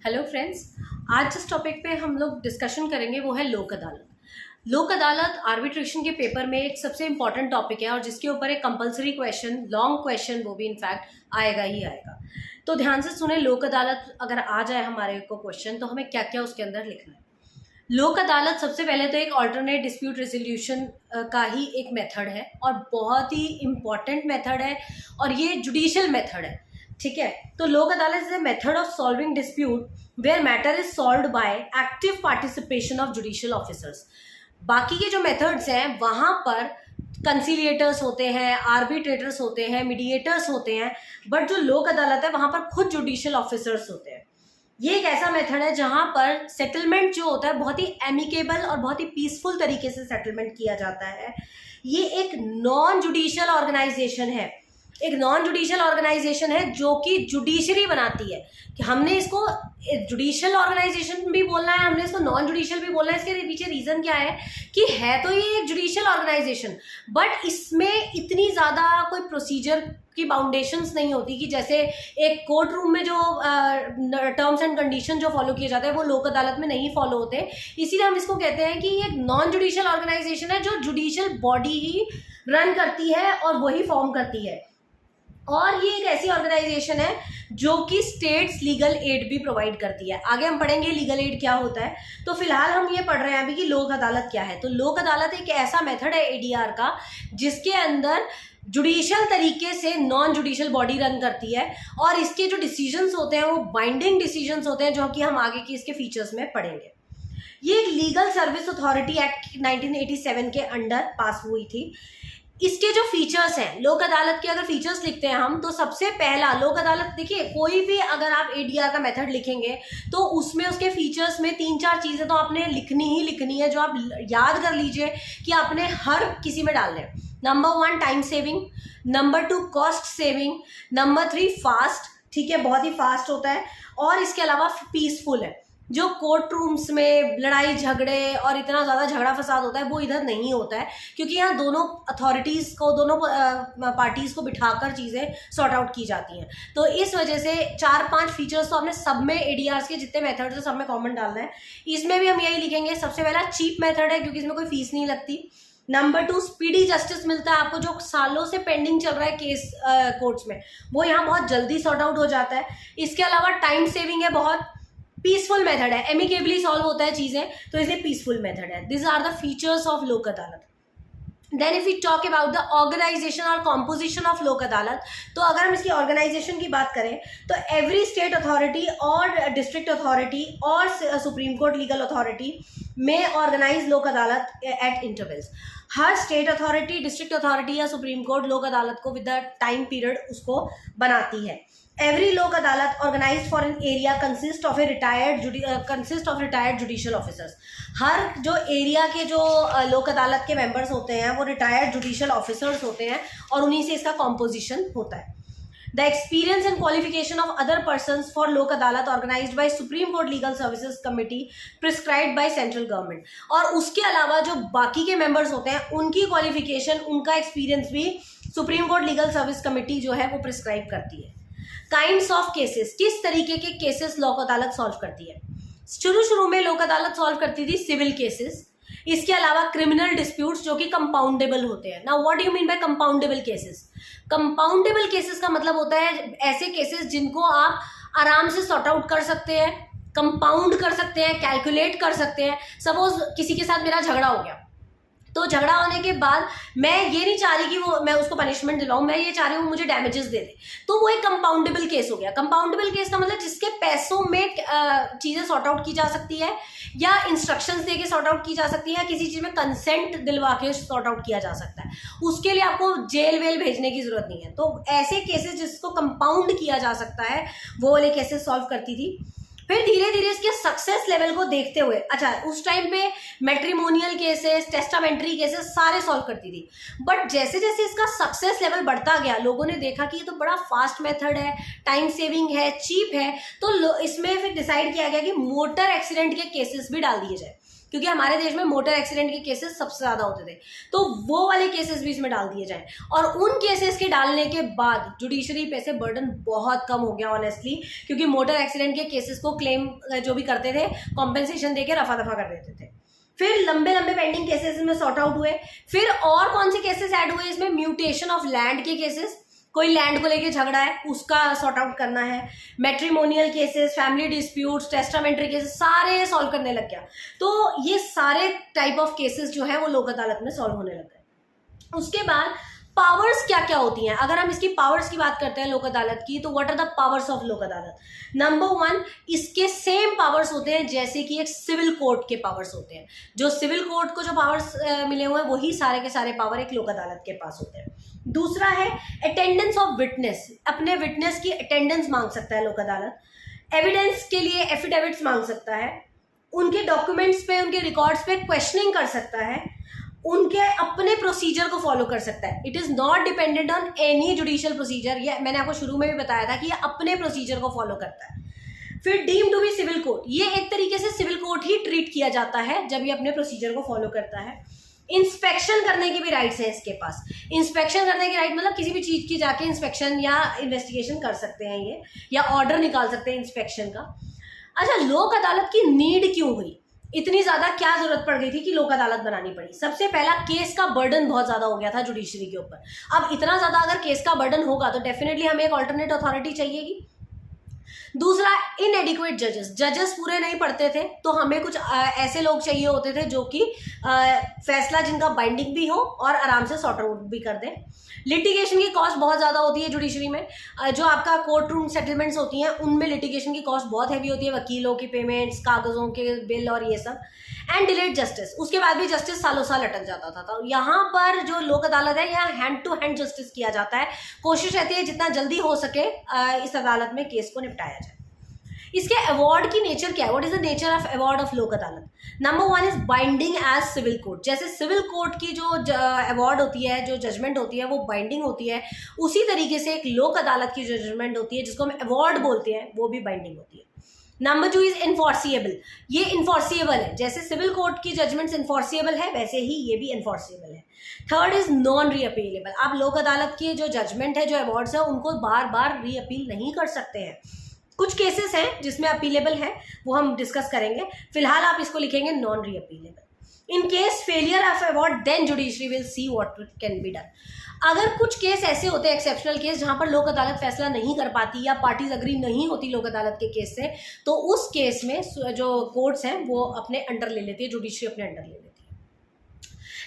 Hello friends, आज जिस topic पे हम लोग डिस्कशन करेंगे वो है लोक अदालत। लोक अदालत आर्बिट्रेशन के पेपर में एक सबसे इम्पॉर्टेंट टॉपिक है और जिसके ऊपर एक कंपलसरी क्वेश्चन, लॉन्ग क्वेश्चन, वो भी इनफैक्ट आएगा ही आएगा। तो ध्यान से सुने, लोक अदालत अगर आ जाए हमारे को क्वेश्चन तो हमें क्या क्या उसके अंदर लिखना है। लोक अदालत सबसे पहले तो एक ऑल्टरनेट डिस्प्यूट रेजोल्यूशन का ही एक मेथड है और बहुत ही इम्पॉर्टेंट मेथड है और ये जुडिशियल मेथड है। ठीक है, तो Lok Adalat is a method of solving dispute where matter is solved by active participation of judicial officers. बाकी के जो मेथड्स हैं वहां पर कंसीलिएटर्स होते हैं, आर्बिट्रेटर्स होते हैं, मीडिएटर्स होते हैं, बट जो लोक अदालत है वहां पर खुद जुडिशियल ऑफिसर्स होते हैं। ये एक ऐसा मेथड है जहां पर सेटलमेंट जो होता है बहुत ही एमिकेबल और बहुत ही पीसफुल तरीके से सेटलमेंट किया जाता है। ये एक नॉन जुडिशियल ऑर्गेनाइजेशन है, एक नॉन जुडिशियल ऑर्गेनाइजेशन है जो कि जुडिशरी बनाती है। कि हमने इसको जुडिशियल ऑर्गेनाइजेशन भी बोलना है, हमने इसको नॉन जुडिशियल भी बोलना है। इसके पीछे रीजन क्या है कि है तो ये एक जुडिशियल ऑर्गेनाइजेशन, बट इसमें इतनी ज्यादा कोई प्रोसीजर की बाउंडेशंस नहीं होती कि जैसे एक कोर्ट रूम में जो टर्म्स एंड कंडीशन जो फॉलो किए जाते हैं वो लोक अदालत में नहीं फॉलो होते। इसीलिए हम इसको कहते हैं कि ये एक नॉन जुडिशियल ऑर्गेनाइजेशन है जो जुडिशियल बॉडी ही रन करती है और वही फॉर्म करती है। और ये एक ऐसी ऑर्गेनाइजेशन है जो कि स्टेट्स लीगल एड भी प्रोवाइड करती है। आगे हम पढ़ेंगे लीगल एड क्या होता है, तो फिलहाल हम ये पढ़ रहे हैं अभी कि लोक अदालत क्या है। तो लोक अदालत एक ऐसा मेथड है एडीआर का जिसके अंदर जुडिशियल तरीके से नॉन जुडिशियल बॉडी रन करती है और इसके जो डिसीजंस होते हैं वो बाइंडिंग डिसीजंस होते हैं, जो कि हम आगे की इसके फीचर्स में पढ़ेंगे। ये एक लीगल सर्विस अथॉरिटी एक्ट 1987 के अंडर पास हुई थी। इसके जो फीचर्स हैं, लोक अदालत के अगर फीचर्स लिखते हैं हम, तो सबसे पहला लोक अदालत, देखिए कोई भी अगर आप एडीआर का मेथड लिखेंगे तो उसमें उसके फीचर्स में 3-4 चीजें तो आपने लिखनी ही लिखनी है, जो आप याद कर लीजिए कि आपने हर किसी में डालने हैं। Number 1 time saving, number 2 cost saving, number 3 fast, ठीक है बहुत ही फास्ट होता है, और इसके अलावा पीसफुल है। जो कोर्ट रूम्स में लड़ाई झगड़े और इतना ज़्यादा झगड़ा फसाद होता है वो इधर नहीं होता है, क्योंकि यहाँ दोनों अथॉरिटीज़ को, दोनों पार्टीज़ को बिठाकर चीज़ें सॉर्ट आउट की जाती हैं। तो इस वजह से 4-5 फीचर्स तो हमने सब में एडीआर्स के जितने मेथड्स हैं सब में कॉमन डालना है। इसमें भी हम यही लिखेंगे। सबसे पहला चीप मेथड है क्योंकि इसमें कोई फीस नहीं लगती। नंबर 2 स्पीडी जस्टिस मिलता है आपको, जो सालों से पेंडिंग चल रहा है केस कोर्ट्स में वो यहाँ बहुत जल्दी सॉर्ट आउट हो जाता है। इसके अलावा टाइम सेविंग है, बहुत पीसफुल मेथड है, एमिकेबली सॉल्व होता है चीजें, तो इसलिए पीसफुल मेथड है। This are the features of Lok Adalat. Then if you talk about the organisation और कॉम्पोजिशन ऑफ लोक अदालत, तो अगर हम इसकी ऑर्गेनाइजेशन की बात करें तो एवरी स्टेट अथॉरिटी और डिस्ट्रिक्ट अथॉरिटी और सुप्रीम कोर्ट लीगल अथॉरिटी में ऑर्गेनाइज लोक अदालत एट इंटरवल्स। हर स्टेट अथॉरिटी, डिस्ट्रिक्ट अथॉरिटी या सुप्रीम कोर्ट लोक अदालत को विद द टाइम पीरियड उसको बनाती है। Every Lok Adalat organized for an area consist of retired judicial officers. हर जो एरिया के जो लोक अदालत के मेंबर्स होते हैं वो रिटायर्ड जुडिशियल ऑफिसर्स होते हैं और उन्हीं से इसका कॉम्पोजिशन होता है। The experience and qualification of other persons for Lok Adalat organised by supreme court legal services committee prescribed by central government. और उसके अलावा जो बाकी के मेंबर्स होते हैं उनकी क्वालिफिकेशन, उनका एक्सपीरियंस भी supreme court legal service committee जो है वो प्रिस्क्राइब करती है। काइंड्स ऑफ केसेस, किस तरीके के केसेस लोक अदालत सॉल्व करती है। शुरू में लोक अदालत सॉल्व करती थी सिविल केसेस, इसके अलावा क्रिमिनल डिस्प्यूट्स जो कि कंपाउंडेबल होते हैं। Now what do you mean bye compoundable cases? Compoundable cases का मतलब होता है ऐसे केसेस जिनको आप आराम से सॉर्ट आउट कर सकते हैं, कंपाउंड कर सकते हैं, कैलकुलेट कर सकते हैं। सपोज किसी के साथ मेरा झगड़ा हो गया, तो झगड़ा होने के बाद मैं ये नहीं चाह रही कि वो मैं उसको पनिशमेंट दिलाऊं, मैं ये चाह रही हूँ मुझे डैमेजेस दे दे, तो वो एक कंपाउंडेबल केस हो गया। कंपाउंडेबल केस का मतलब जिसके पैसों में चीजें सॉर्ट आउट की जा सकती है या इंस्ट्रक्शंस दे के सॉर्ट आउट की जा सकती है या किसी चीज में कंसेंट दिलवा के सॉर्ट आउट किया जा सकता है। उसके लिए आपको जेल वेल भेजने की जरूरत नहीं है। तो ऐसे केसेस जिसको कंपाउंड किया जा सकता है वो वाले केसेस सॉल्व करती थी। फिर धीरे धीरे इसके सक्सेस लेवल को देखते हुए, अच्छा उस टाइम पे मैट्रिमोनियल केसेस, टेस्टामेंट्री केसेस सारे सॉल्व करती थी, बट जैसे जैसे इसका सक्सेस लेवल बढ़ता गया लोगों ने देखा कि ये तो बड़ा फास्ट मेथड है, टाइम सेविंग है, चीप है, तो इसमें फिर डिसाइड किया गया कि मोटर एक्सीडेंट के केसेस भी डाल दिए जाए। क्योंकि हमारे देश में मोटर एक्सीडेंट के केसेस सबसे ज़्यादा होते थे, तो वो वाले केसेस भी इसमें डाल दिए जाएं। और उन केसेस के डालने के बाद जुडिशरी पे से बर्डन बहुत कम हो गया ऑनेस्टली, क्योंकि मोटर एक्सीडेंट के केसेस को क्लेम जो भी करते थे कॉम्पेंसेशन दे के रफा दफा कर देते थे। फिर लंबे लंबे पेंडिंग केसेस में सॉर्ट आउट हुए। फिर और कौन से केसेस ऐड हुए इसमें, म्यूटेशन ऑफ लैंड के केसेस, कोई लैंड को लेके झगड़ा है उसका सॉर्ट आउट करना है, matrimonial cases, family disputes, testamentary cases, सारे सॉल्व करने लग गया। तो ये सारे टाइप ऑफ केसेस जो है वो लोक अदालत में सॉल्व होने लग गए। उसके बाद पावर्स क्या क्या होती हैं, अगर हम इसकी पावर्स की बात करते हैं लोक अदालत की, तो what are the powers of Lok Adalat. Number 1, इसके सेम पावर्स होते हैं जैसे कि एक सिविल कोर्ट के पावर्स होते हैं। जो सिविल कोर्ट को जो पावर्स मिले हुए हैं वही सारे के सारे पावर एक लोक अदालत के पास होते हैं। दूसरा है अटेंडेंस ऑफ विटनेस, अपने विटनेस की अटेंडेंस मांग सकता है लोक अदालत। एविडेंस के लिए एफिडेविट्स मांग सकता है, उनके डॉक्यूमेंट्स पे, उनके रिकॉर्ड्स पे क्वेश्चनिंग कर सकता है, उनके अपने प्रोसीजर को फॉलो कर सकता है। It is not dependent on any judicial procedure. ये मैंने आपको शुरू में भी बताया था कि ये अपने प्रोसीजर को फॉलो करता है। फिर deem to be civil court, ये एक तरीके से सिविल कोर्ट ही ट्रीट किया जाता है जब ये अपने प्रोसीजर को फॉलो करता है। इंस्पेक्शन करने के भी राइट्स है इसके पास। इंस्पेक्शन करने के राइट मतलब किसी भी चीज की जाके इंस्पेक्शन या इन्वेस्टिगेशन कर सकते हैं ये, या ऑर्डर निकाल सकते हैं इंस्पेक्शन का। अच्छा, लोक अदालत की नीड क्यों हुई, इतनी ज्यादा क्या जरूरत पड़ गई थी कि लोक अदालत बनानी पड़ी। सबसे पहला, केस का बर्डन बहुत ज्यादा हो गया था जुडिशरी के ऊपर। अब इतना ज्यादा अगर केस का बर्डन होगा तो डेफिनेटली हमें एक ऑल्टरनेट अथॉरिटी चाहिएगी। दूसरा, इनएडिक्वेट जजेस पूरे नहीं पढ़ते थे, तो हमें कुछ ऐसे लोग चाहिए होते थे जो कि फैसला जिनका बाइंडिंग भी हो और आराम से सॉर्ट आउट भी कर दें। लिटिगेशन की कॉस्ट बहुत ज़्यादा होती है जुडिशरी में। जो आपका कोर्ट रूम सेटलमेंट्स होती हैं उनमें लिटिगेशन की कॉस्ट बहुत हैवी होती है, वकीलों की पेमेंट्स, कागज़ों के बिल और ये सब। एंड डिलेड जस्टिस, उसके बाद भी जस्टिस सालों साल अटक जाता था। तो यहाँ पर जो लोक अदालत है, यहाँ हैंड टू हैंड जस्टिस किया जाता है। कोशिश रहती है जितना जल्दी हो सके इस अदालत में केस को निपटाया जाए। इसके अवार्ड की नेचर क्या है, what is the nature of award of Lok Adalat. Number 1 is binding as civil court. जैसे सिविल कोर्ट की जो अवार्ड होती है, जो जजमेंट होती है वो बाइंडिंग होती है, उसी तरीके से एक लोक अदालत की जो जजमेंट होती है जिसको हम अवार्ड बोलते हैं वो भी बाइंडिंग होती है। नंबर 2 इज इन्फोर्सिएबल, ये इन्फोर्सिएबल है। जैसे सिविल कोर्ट की जजमेंट्स इन्फोर्सिएबल है वैसे ही ये भी इन्फोर्सिएबल है। थर्ड इज नॉन रीअपीलेबल, आप लोक अदालत की जो जजमेंट है, जो अवार्ड्स है, उनको बार बार रीअपील नहीं कर सकते हैं। कुछ केसेस हैं जिसमें अपीलेबल है, वो हम डिस्कस करेंगे। फिलहाल आप इसको लिखेंगे non reappealable. In case failure of award then judiciary will see what can be done. अगर कुछ केस ऐसे होते हैं, एक्सेप्शनल केस, जहां पर लोक अदालत फैसला नहीं कर पाती या पार्टीज अग्री नहीं होती लोक अदालत के केस से, तो उस केस में जो कोर्ट्स हैं वो अपने अंडर ले लेती है, जुडिशरी अपने अंडर ले लेती है।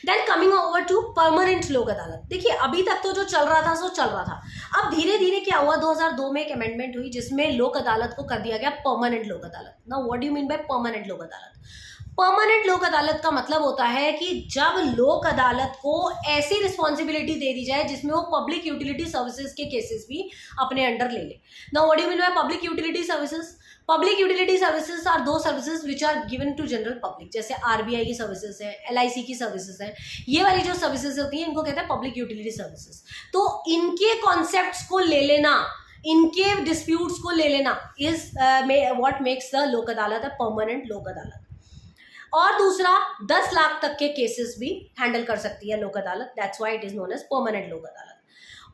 Then coming over to permanent Lok Adalat. देखिए, अभी तक तो जो चल रहा था सो चल रहा था। अब धीरे धीरे क्या हुआ, 2002 में एक अमेंडमेंट हुई जिसमें लोक अदालत को कर दिया गया परमानेंट लोक अदालत। Now what do you mean bye permanent Lok अदालत। परमानेंट लोक अदालत का मतलब होता है कि जब लोक अदालत को ऐसी रिस्पॉन्सिबिलिटी दे दी जाए जिसमें वो पब्लिक यूटिलिटी सर्विसेज के केसेस भी अपने अंडर ले ले। Now what do you mean by public utility services. Public utility services are those services which are given to general public, जैसे आरबीआई की सर्विसेज है, एलआईसी की सर्विसेज है, ये वाली जो सर्विसेज होती हैं इनको कहते हैं पब्लिक यूटिलिटी सर्विसेज। तो इनके कॉन्सेप्ट्स को ले लेना, इनके डिस्प्यूट्स को ले लेना इज व्हाट मेक्स द लोक अदालत अ परमानेंट लोक अदालत। और दूसरा, 10 लाख तक के केसेस भी हैंडल कर सकती है Lok Adalat, that's why it is known as permanent Lok Adalat.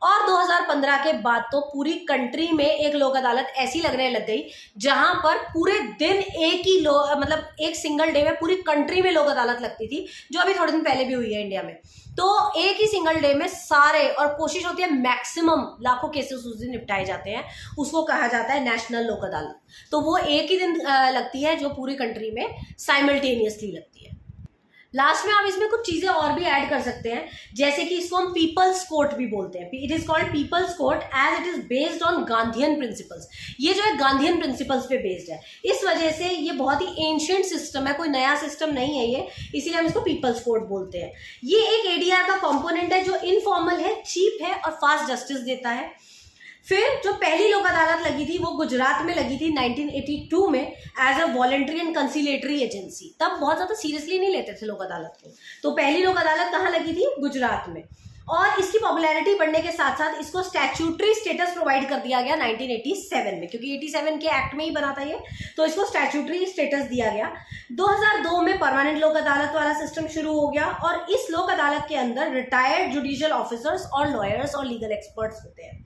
और 2015 के बाद तो पूरी कंट्री में एक लोक अदालत ऐसी लगने लग गई जहां पर पूरे दिन एक ही मतलब एक सिंगल डे में पूरी कंट्री में लोक अदालत लगती थी, जो अभी थोड़े दिन पहले भी हुई है इंडिया में। तो एक ही सिंगल डे में सारे, और कोशिश होती है मैक्सिमम लाखों केसेस उस दिन निपटाए जाते हैं, उसको कहा जाता है नेशनल लोक अदालत। तो वो एक ही दिन लगती है जो पूरी कंट्री में साइमल्टेनियसली लगती है। लास्ट में आप इसमें कुछ चीजें और भी ऐड कर सकते हैं, जैसे कि इसको हम पीपल्स कोर्ट भी बोलते हैं। It is called people's court as it is based on Gandhian principles. ये जो है गांधीयन प्रिंसिपल्स पे बेस्ड है, इस वजह से ये बहुत ही एंशिएंट सिस्टम है, कोई नया सिस्टम नहीं है ये, इसीलिए हम इसको पीपल्स कोर्ट बोलते हैं। ये एक एडीआर का कॉम्पोनेंट है जो इनफॉर्मल है, चीप है और फास्ट जस्टिस देता है। फिर जो पहली लोक अदालत लगी थी वो गुजरात में लगी थी 1982 में as a voluntary and conciliatory agency. तब बहुत ज्यादा सीरियसली नहीं लेते थे लोक अदालत को, तो पहली लोक अदालत कहाँ लगी थी, गुजरात में। और इसकी पॉपुलैरिटी बढ़ने के साथ साथ इसको स्टैट्यूटरी स्टेटस प्रोवाइड कर दिया गया 1987 में, क्योंकि 87 के एक्ट में ही बना था ये, तो इसको स्टैट्यूटरी स्टेटस दिया गया। 2002 में परमानेंट लोक अदालत वाला सिस्टम शुरू हो गया और इस लोक अदालत के अंदर रिटायर्ड जुडिशियल ऑफिसर्स और लॉयर्स और लीगल एक्सपर्ट्स होते हैं।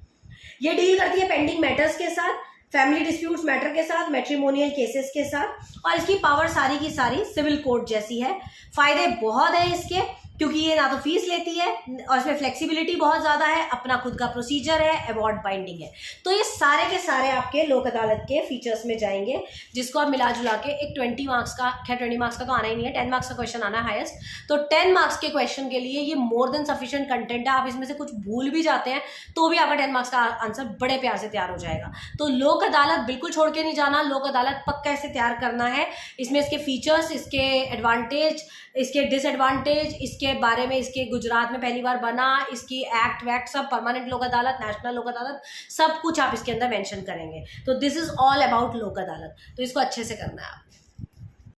ये डील करती है पेंडिंग मैटर्स के साथ, फैमिली डिस्प्यूट्स मैटर के साथ, मैट्रिमोनियल केसेस के साथ, और इसकी पावर सारी की सारी सिविल कोर्ट जैसी है। फायदे बहुत है इसके, क्योंकि ये ना तो फीस लेती है और इसमें फ्लेक्सिबिलिटी बहुत ज़्यादा है, अपना खुद का प्रोसीजर है, अवार्ड बाइंडिंग है। तो ये सारे के सारे आपके लोक अदालत के फीचर्स में जाएंगे, जिसको आप मिला जुला के एक 20 मार्क्स का, खैर 20 मार्क्स का तो आना ही नहीं है, 10 मार्क्स का क्वेश्चन आना है हाईएस्ट, तो 10 मार्क्स के क्वेश्चन के लिए ये मोर देन सफिशिएंट कंटेंट है। आप इसमें से कुछ भूल भी जाते हैं तो भी आपका 10 मार्क्स का आंसर बड़े प्यार से तैयार हो जाएगा। तो लोक अदालत बिल्कुल छोड़ के नहीं जाना, लोक अदालत पक्का ऐसे तैयार करना है। इसमें इसके फीचर्स, इसके एडवांटेज, इसके डिसएडवांटेज, इसके बारे में, इसके गुजरात में पहली बार बना, इसकी एक्ट वैक्ट सब, परमानेंट लोक अदालत, नेशनल लोक अदालत, सब कुछ आप इसके अंदर मेंशन करेंगे। तो दिस इज ऑल अबाउट लोक अदालत, तो इसको अच्छे से करना है आप।